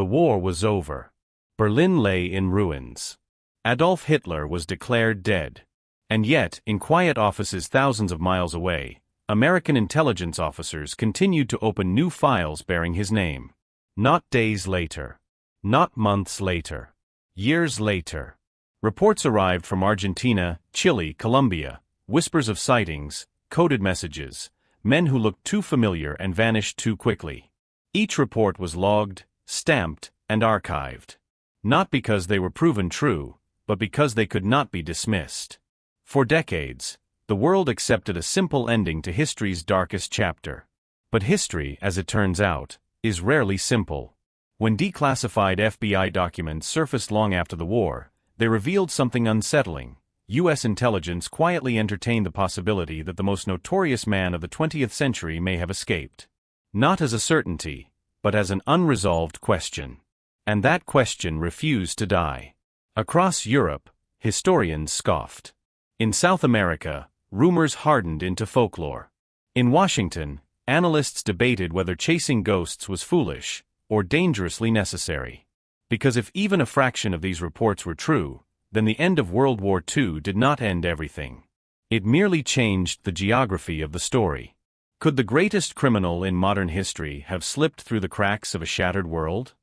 The war was over. Berlin lay in ruins. Adolf Hitler was declared dead. And yet, in quiet offices thousands of miles away, American intelligence officers continued to open new files bearing his name. Not days later. Not months later. Years later. Reports arrived from Argentina, Chile, Colombia, whispers of sightings, coded messages, men who looked too familiar and vanished too quickly. Each report was logged, stamped, and archived. Not because they were proven true, but because they could not be dismissed. For decades, the world accepted a simple ending to history's darkest chapter. But history, as it turns out, is rarely simple. When declassified FBI documents surfaced long after the war, they revealed something unsettling. U.S. intelligence quietly entertained the possibility that the most notorious man of the 20th century may have escaped. Not as a certainty, but as an unresolved question. And that question refused to die. Across Europe, historians scoffed. In South America, rumors hardened into folklore. In Washington, analysts debated whether chasing ghosts was foolish or dangerously necessary. Because if even a fraction of these reports were true, then the end of World War II did not end everything. It merely changed the geography of the story. Could the greatest criminal in modern history have slipped through the cracks of a shattered world?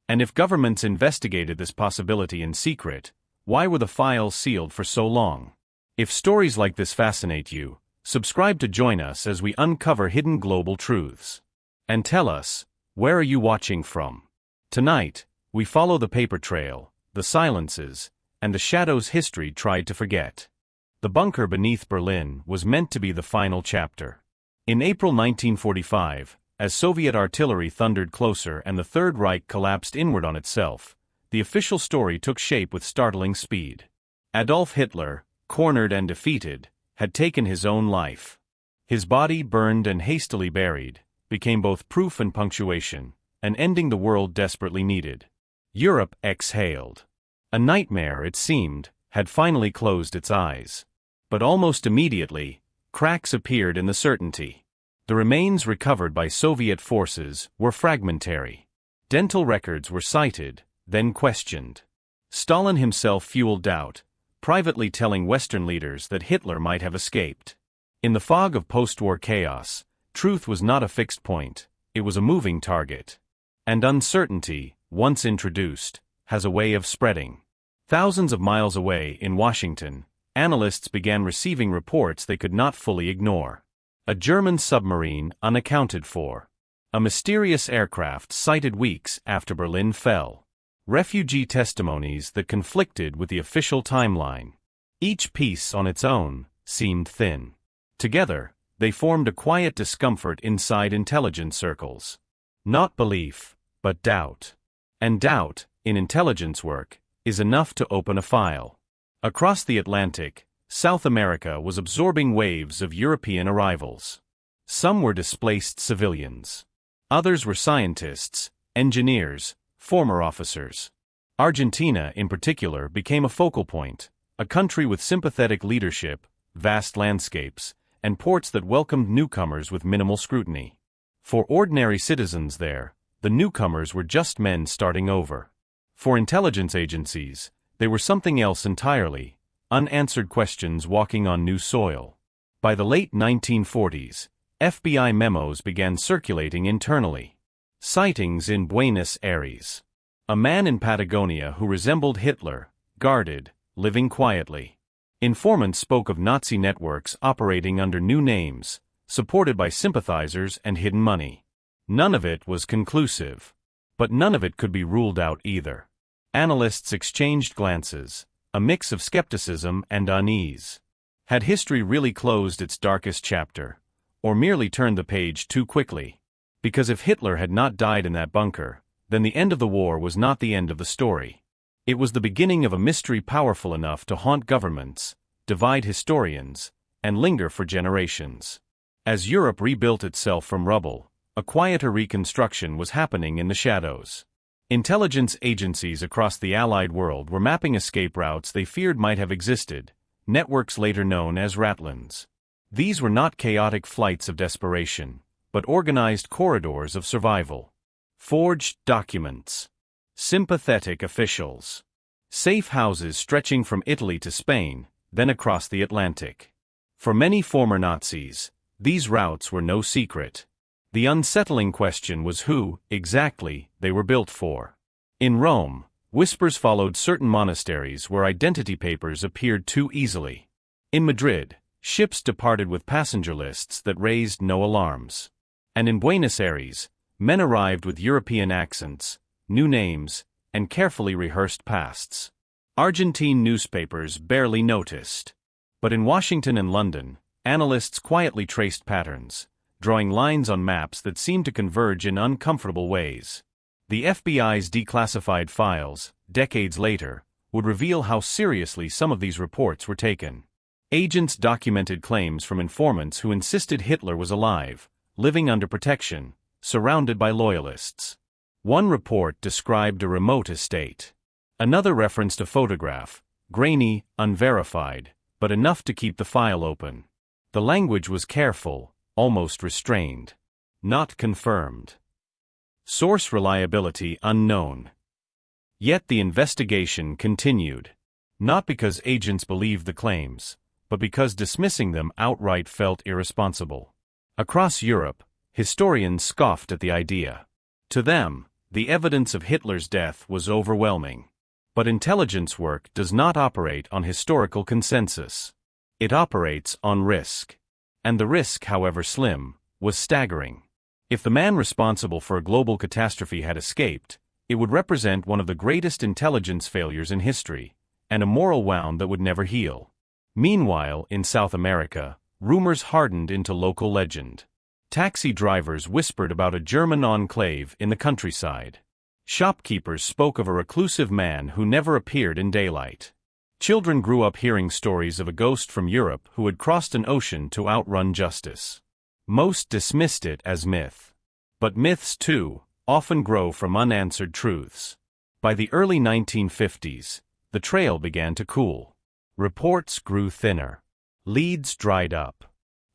And if governments investigated this possibility in secret, why were the files sealed for so long? If stories like this fascinate you, subscribe to join us as we uncover hidden global truths. And tell us, where are you watching from? Tonight, we follow the paper trail, the silences, and the shadows history tried to forget. The bunker beneath Berlin was meant to be the final chapter. In April 1945, as Soviet artillery thundered closer and the Third Reich collapsed inward on itself, the official story took shape with startling speed. Adolf Hitler, cornered and defeated, had taken his own life. His body, burned and hastily buried, became both proof and punctuation, an ending the world desperately needed. Europe exhaled. A nightmare, it seemed, had finally closed its eyes. But almost immediately, cracks appeared in the certainty. The remains recovered by Soviet forces were fragmentary. Dental records were cited, then questioned. Stalin himself fueled doubt, privately telling Western leaders that Hitler might have escaped. In the fog of post-war chaos, truth was not a fixed point, it was a moving target. And uncertainty, once introduced, has a way of spreading. Thousands of miles away in Washington, analysts began receiving reports they could not fully ignore. A German submarine unaccounted for. A mysterious aircraft sighted weeks after Berlin fell. Refugee testimonies that conflicted with the official timeline. Each piece on its own seemed thin. Together, they formed a quiet discomfort inside intelligence circles. Not belief, but doubt. And doubt, in intelligence work, is enough to open a file. Across the Atlantic, South America was absorbing waves of European arrivals. Some were displaced civilians. Others were scientists, engineers, former officers. Argentina, in particular, became a focal point, a country with sympathetic leadership, vast landscapes, and ports that welcomed newcomers with minimal scrutiny. For ordinary citizens there, the newcomers were just men starting over. For intelligence agencies, they were something else entirely, unanswered questions walking on new soil. By the late 1940s, FBI memos began circulating internally. Sightings in Buenos Aires. A man in Patagonia who resembled Hitler, guarded, living quietly. Informants spoke of Nazi networks operating under new names, supported by sympathizers and hidden money. None of it was conclusive. But none of it could be ruled out either. Analysts exchanged glances, a mix of skepticism and unease. Had history really closed its darkest chapter, or merely turned the page too quickly? Because if Hitler had not died in that bunker, then the end of the war was not the end of the story. It was the beginning of a mystery powerful enough to haunt governments, divide historians, and linger for generations. As Europe rebuilt itself from rubble, a quieter reconstruction was happening in the shadows. Intelligence agencies across the Allied world were mapping escape routes they feared might have existed, networks later known as ratlins. These were not chaotic flights of desperation, but organized corridors of survival. Forged documents. Sympathetic officials. Safe houses stretching from Italy to Spain, then across the Atlantic. For many former Nazis, these routes were no secret. The unsettling question was who, exactly, they were built for. In Rome, whispers followed certain monasteries where identity papers appeared too easily. In Madrid, ships departed with passenger lists that raised no alarms. And in Buenos Aires, men arrived with European accents, new names, and carefully rehearsed pasts. Argentine newspapers barely noticed. But in Washington and London, analysts quietly traced patterns, drawing lines on maps that seemed to converge in uncomfortable ways. The FBI's declassified files, decades later, would reveal how seriously some of these reports were taken. Agents documented claims from informants who insisted Hitler was alive, living under protection, surrounded by loyalists. One report described a remote estate. Another referenced a photograph, grainy, unverified, but enough to keep the file open. The language was careful, almost restrained. Not confirmed. Source reliability unknown. Yet the investigation continued. Not because agents believed the claims, but because dismissing them outright felt irresponsible. Across Europe, historians scoffed at the idea. To them, the evidence of Hitler's death was overwhelming. But intelligence work does not operate on historical consensus. It operates on risk. And the risk, however slim, was staggering. If the man responsible for a global catastrophe had escaped, it would represent one of the greatest intelligence failures in history, and a moral wound that would never heal. Meanwhile, in South America, rumors hardened into local legend. Taxi drivers whispered about a German enclave in the countryside. Shopkeepers spoke of a reclusive man who never appeared in daylight. Children grew up hearing stories of a ghost from Europe who had crossed an ocean to outrun justice. Most dismissed it as myth. But myths, too, often grow from unanswered truths. By the early 1950s, the trail began to cool. Reports grew thinner. Leads dried up.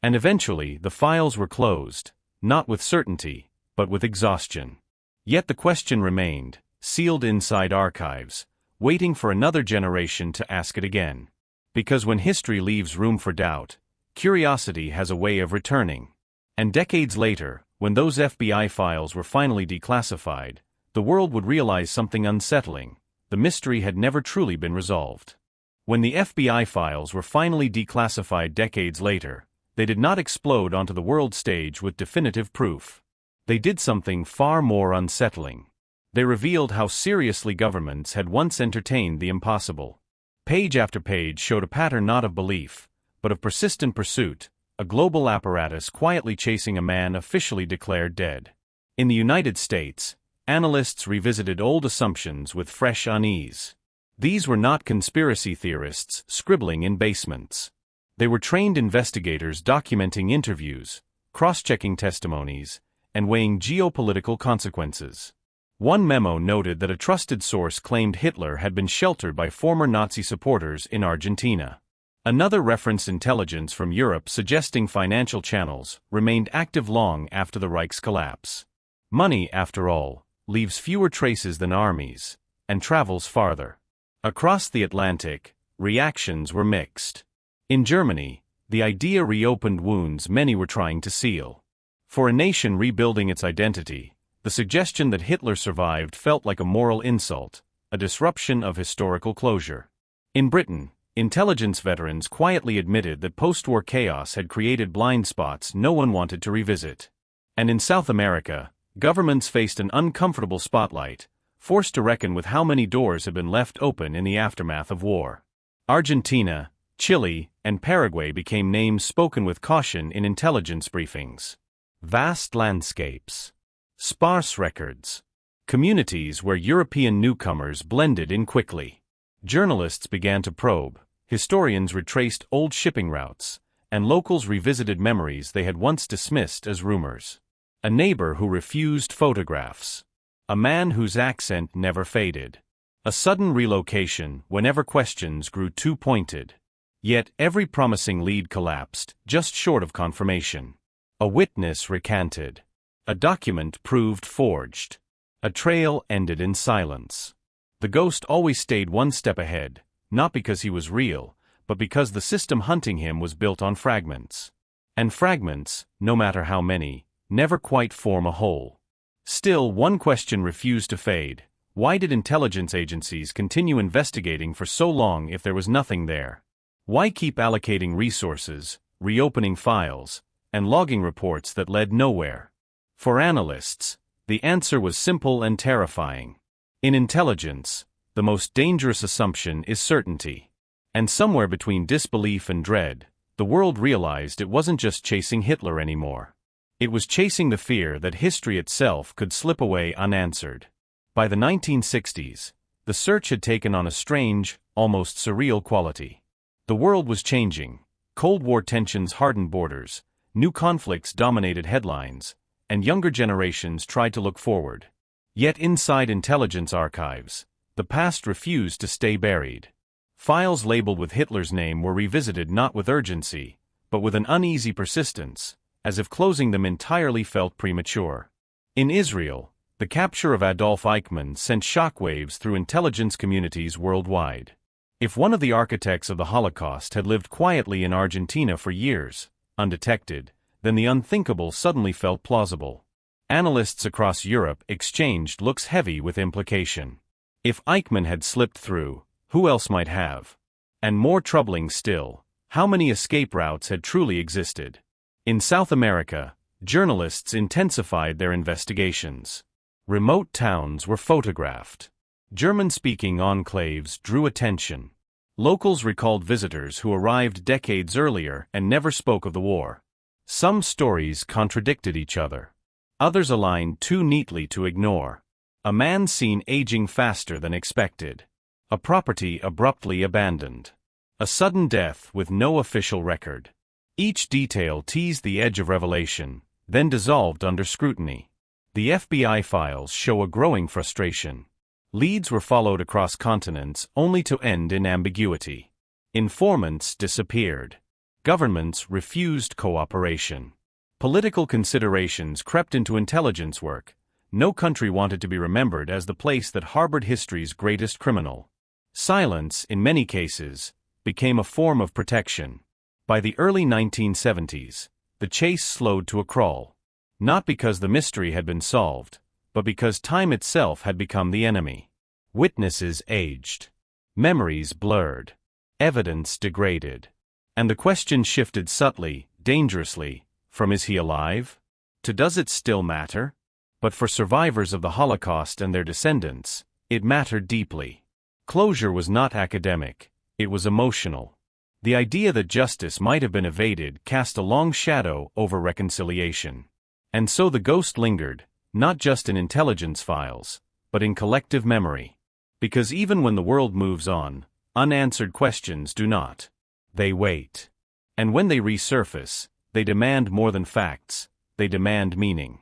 And eventually the files were closed, not with certainty, but with exhaustion. Yet the question remained, sealed inside archives, waiting for another generation to ask it again. Because when history leaves room for doubt, curiosity has a way of returning. And decades later, when those FBI files were finally declassified, the world would realize something unsettling: the mystery had never truly been resolved. When the FBI files were finally declassified decades later, they did not explode onto the world stage with definitive proof. They did something far more unsettling. They revealed how seriously governments had once entertained the impossible. Page after page showed a pattern not of belief, but of persistent pursuit, a global apparatus quietly chasing a man officially declared dead. In the United States, analysts revisited old assumptions with fresh unease. These were not conspiracy theorists scribbling in basements. They were trained investigators documenting interviews, cross-checking testimonies, and weighing geopolitical consequences. One memo noted that a trusted source claimed Hitler had been sheltered by former Nazi supporters in Argentina. Another referenced intelligence from Europe suggesting financial channels remained active long after the Reich's collapse. Money, after all, leaves fewer traces than armies, and travels farther. Across the Atlantic, reactions were mixed. In Germany, the idea reopened wounds many were trying to seal. For a nation rebuilding its identity, the suggestion that Hitler survived felt like a moral insult, a disruption of historical closure. In Britain, intelligence veterans quietly admitted that post-war chaos had created blind spots no one wanted to revisit. And in South America, governments faced an uncomfortable spotlight, forced to reckon with how many doors had been left open in the aftermath of war. Argentina, Chile, and Paraguay became names spoken with caution in intelligence briefings. Vast landscapes. Sparse records. Communities where European newcomers blended in quickly. Journalists began to probe, historians retraced old shipping routes, and locals revisited memories they had once dismissed as rumors. A neighbor who refused photographs. A man whose accent never faded. A sudden relocation whenever questions grew too pointed. Yet every promising lead collapsed, just short of confirmation. A witness recanted. A document proved forged. A trail ended in silence. The ghost always stayed one step ahead, not because he was real, but because the system hunting him was built on fragments. And fragments, no matter how many, never quite form a whole. Still, one question refused to fade. Why did intelligence agencies continue investigating for so long if there was nothing there? Why keep allocating resources, reopening files, and logging reports that led nowhere? For analysts, the answer was simple and terrifying. In intelligence, the most dangerous assumption is certainty. And somewhere between disbelief and dread, the world realized it wasn't just chasing Hitler anymore. It was chasing the fear that history itself could slip away unanswered. By the 1960s, the search had taken on a strange, almost surreal quality. The world was changing. Cold War tensions hardened borders, new conflicts dominated headlines, and younger generations tried to look forward. Yet inside intelligence archives, the past refused to stay buried. Files labeled with Hitler's name were revisited not with urgency, but with an uneasy persistence, as if closing them entirely felt premature. In Israel, the capture of Adolf Eichmann sent shockwaves through intelligence communities worldwide. If one of the architects of the Holocaust had lived quietly in Argentina for years, undetected, then the unthinkable suddenly felt plausible. Analysts across Europe exchanged looks heavy with implication. If Eichmann had slipped through, who else might have? And more troubling still, how many escape routes had truly existed? In South America, journalists intensified their investigations. Remote towns were photographed. German-speaking enclaves drew attention. Locals recalled visitors who arrived decades earlier and never spoke of the war. Some stories contradicted each other. Others aligned too neatly to ignore. A man seen aging faster than expected. A property abruptly abandoned. A sudden death with no official record. Each detail teased the edge of revelation, then dissolved under scrutiny. The FBI files show a growing frustration. Leads were followed across continents only to end in ambiguity. Informants disappeared. Governments refused cooperation. Political considerations crept into intelligence work. No country wanted to be remembered as the place that harbored history's greatest criminal. Silence, in many cases, became a form of protection. By the early 1970s, the chase slowed to a crawl. Not because the mystery had been solved, but because time itself had become the enemy. Witnesses aged. Memories blurred. Evidence degraded. And the question shifted subtly, dangerously, from is he alive? To does it still matter? But for survivors of the Holocaust and their descendants, it mattered deeply. Closure was not academic, it was emotional. The idea that justice might have been evaded cast a long shadow over reconciliation. And so the ghost lingered, not just in intelligence files, but in collective memory. Because even when the world moves on, unanswered questions do not. They wait. And when they resurface, they demand more than facts, they demand meaning.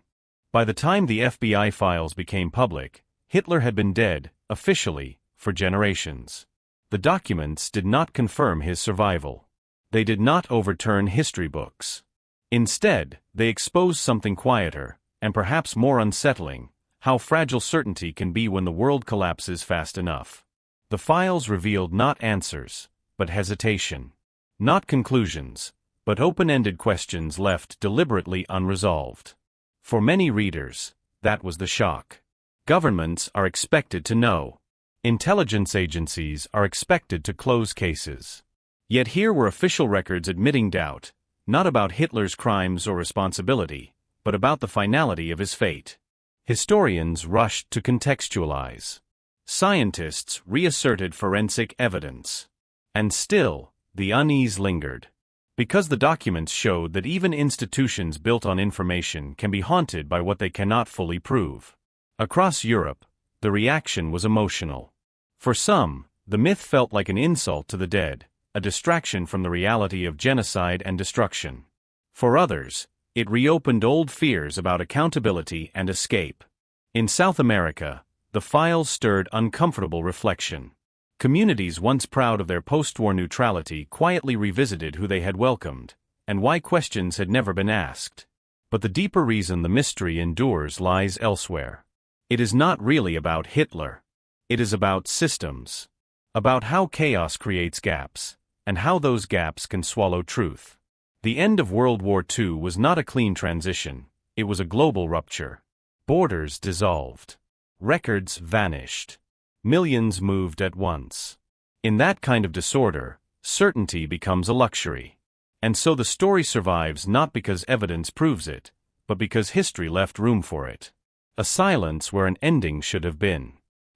By the time the FBI files became public, Hitler had been dead, officially, for generations. The documents did not confirm his survival. They did not overturn history books. Instead, they exposed something quieter, and perhaps more unsettling, how fragile certainty can be when the world collapses fast enough. The files revealed not answers, but hesitation. Not conclusions, but open-ended questions left deliberately unresolved. For many readers, that was the shock. Governments are expected to know. Intelligence agencies are expected to close cases. Yet here were official records admitting doubt, not about Hitler's crimes or responsibility, but about the finality of his fate. Historians rushed to contextualize. Scientists reasserted forensic evidence. And still, the unease lingered. Because the documents showed that even institutions built on information can be haunted by what they cannot fully prove. Across Europe, the reaction was emotional. For some, the myth felt like an insult to the dead, a distraction from the reality of genocide and destruction. For others, it reopened old fears about accountability and escape. In South America, the files stirred uncomfortable reflection. Communities once proud of their post-war neutrality quietly revisited who they had welcomed, and why questions had never been asked. But the deeper reason the mystery endures lies elsewhere. It is not really about Hitler. It is about systems. About how chaos creates gaps, and how those gaps can swallow truth. The end of World War II was not a clean transition, it was a global rupture. Borders dissolved. Records vanished. Millions moved at once. In that kind of disorder, certainty becomes a luxury. And so the story survives not because evidence proves it, but because history left room for it. A silence where an ending should have been.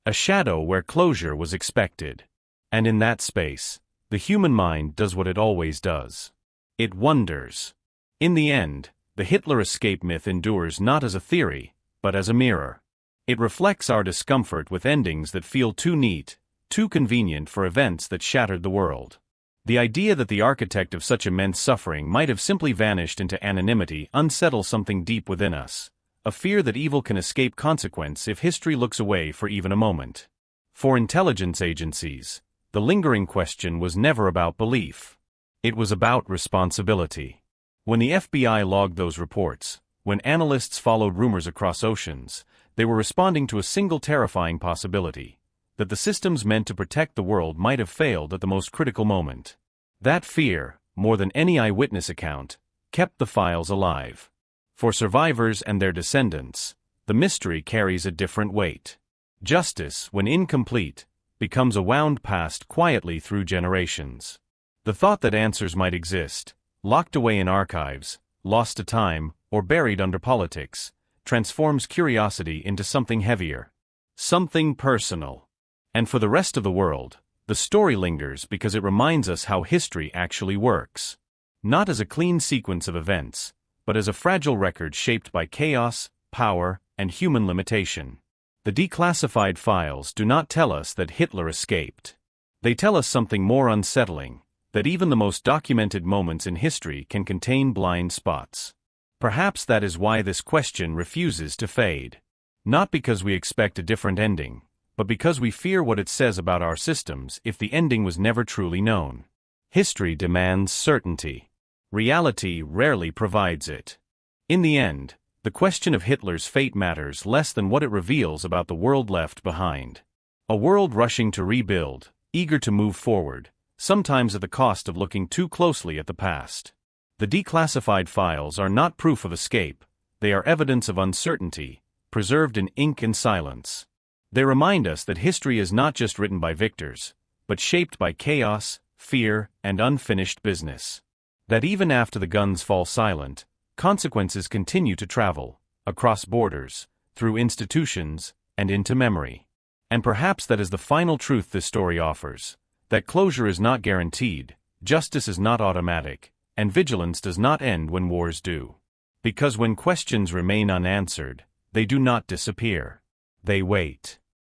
A shadow where closure was expected. And in that space, the human mind does what it always does. It wonders. In the end, the Hitler escape myth endures not as a theory, but as a mirror. It reflects our discomfort with endings that feel too neat, too convenient for events that shattered the world. The idea that the architect of such immense suffering might have simply vanished into anonymity unsettles something deep within us, a fear that evil can escape consequence if history looks away for even a moment. For intelligence agencies, the lingering question was never about belief. It was about responsibility. When the FBI logged those reports, when analysts followed rumors across oceans, they were responding to a single terrifying possibility: that the systems meant to protect the world might have failed at the most critical moment. That fear, more than any eyewitness account, kept the files alive. For survivors and their descendants, the mystery carries a different weight. Justice, when incomplete, becomes a wound past quietly through generations. The thought that answers might exist, locked away in archives, lost to time, or buried under politics, transforms curiosity into something heavier. Something personal. And for the rest of the world, the story lingers because it reminds us how history actually works. Not as a clean sequence of events, but as a fragile record shaped by chaos, power, and human limitation. The declassified files do not tell us that Hitler escaped. They tell us something more unsettling, that even the most documented moments in history can contain blind spots. Perhaps that is why this question refuses to fade. Not because we expect a different ending, but because we fear what it says about our systems if the ending was never truly known. History demands certainty. Reality rarely provides it. In the end, the question of Hitler's fate matters less than what it reveals about the world left behind. A world rushing to rebuild, eager to move forward, sometimes at the cost of looking too closely at the past. The declassified files are not proof of escape, they are evidence of uncertainty, preserved in ink and silence. They remind us that history is not just written by victors, but shaped by chaos, fear, and unfinished business. That even after the guns fall silent, consequences continue to travel, across borders, through institutions, and into memory. And perhaps that is the final truth this story offers, that closure is not guaranteed, justice is not automatic, and vigilance does not end when wars do. Because when questions remain unanswered, they do not disappear. They wait.